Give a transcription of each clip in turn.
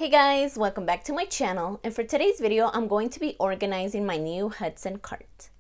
Hey guys, welcome back to my channel, and for today's video I'm going to be organizing my new Hudson Cart.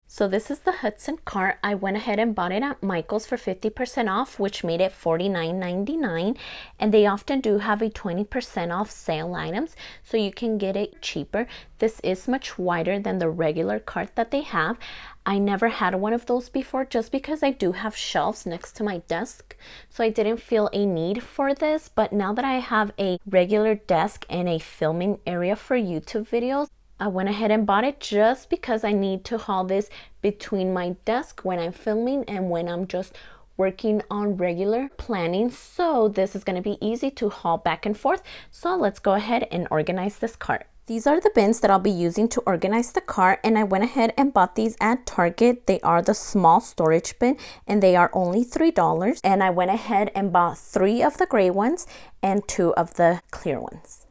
So this is the Hudson Cart. I went ahead and bought it at Michael's for 50% off, which made it $49.99, and they often do have a 20% off sale items, so you can get it cheaper. This is much wider than the regular cart that they have. I never had one of those before just because I do have shelves next to my desk, so I didn't feel a need for this. But now that I have a regular desk and a filming area for YouTube videos, I went ahead and bought it just because I need to haul this between my desk when I'm filming and when I'm just working on regular planning. So this is going to be easy to haul back and forth. So let's go ahead and organize this cart. These are the bins that I'll be using to organize the cart, and I went ahead and bought these at Target. They are the small storage bin and they are only $3. And I went ahead and bought 3 of the gray ones and 2 of the clear ones.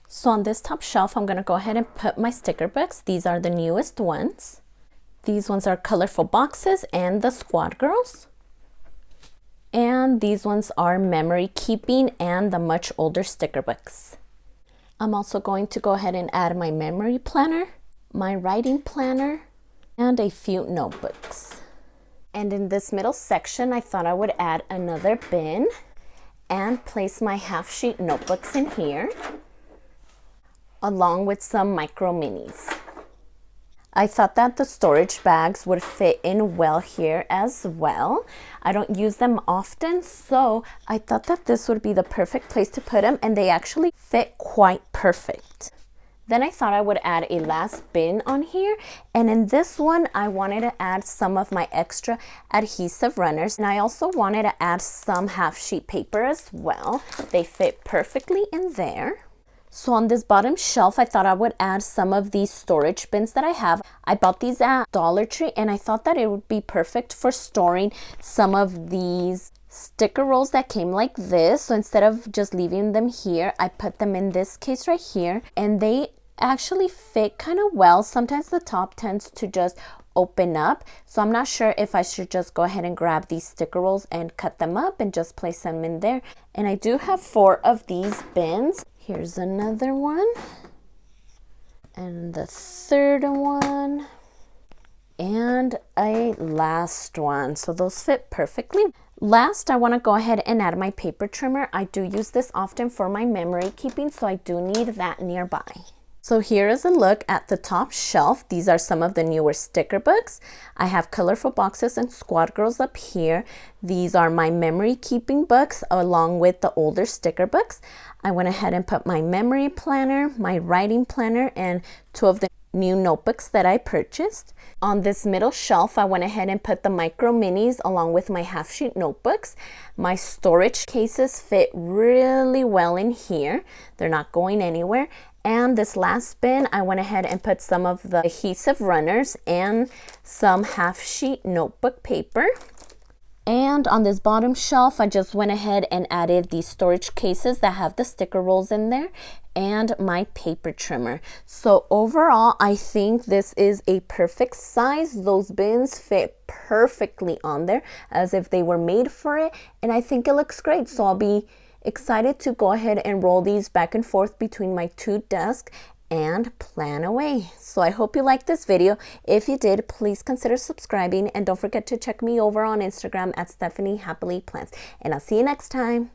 So on this top shelf, I'm going to go ahead and put my sticker books. These are the newest ones. These ones are colorful boxes and the Squad Girls. And these ones are memory keeping and the much older sticker books. I'm also going to go ahead and add my memory planner, my writing planner, and a few notebooks. And in this middle section, I thought I would add another bin and place my half sheet notebooks in here, along with some micro minis. I thought that the storage bags would fit in well here as well. I don't use them often, so I thought that this would be the perfect place to put them, and they actually fit quite perfect. Then I thought I would add a last bin on here, and in this one I wanted to add some of my extra adhesive runners, and I also wanted to add some half sheet paper as well. They fit perfectly in there. So on this bottom shelf, I thought I would add some of these storage bins that I have. I bought these at Dollar Tree, and I thought that it would be perfect for storing some of these sticker rolls that came like this. So instead of just leaving them here, I put them in this case right here, and they actually fit kind of well. Sometimes the top tends to just open up, so I'm not sure if I should just go ahead and grab these sticker rolls and cut them up and just place them in there. And I do have 4 of these bins. Here's another one, and the third one, and a last one. So those fit perfectly. Last, I want to go ahead and add my paper trimmer. I do use this often for my memory keeping, so I do need that nearby. So here is a look at the top shelf. These are some of the newer sticker books. I have colorful boxes and Squad Girls up here. These are my memory keeping books along with the older sticker books. I went ahead and put my memory planner, my writing planner, and 2 of the new notebooks that I purchased. On this middle shelf, I went ahead and put the micro minis along with my half sheet notebooks. My storage cases fit really well in here. They're not going anywhere. And this last bin, I went ahead and put some of the adhesive runners and some half sheet notebook paper. And on this bottom shelf, I just went ahead and added these storage cases that have the sticker rolls in there and my paper trimmer. So overall, I think this is a perfect size. Those bins fit perfectly on there as if they were made for it, and I think it looks great. So I'll be excited to go ahead and roll these back and forth between my 2 desks and plan away. So I hope you liked this video. If you did, please consider subscribing, and don't forget to check me over on Instagram at stephanyhappilyplans. And I'll see you next time.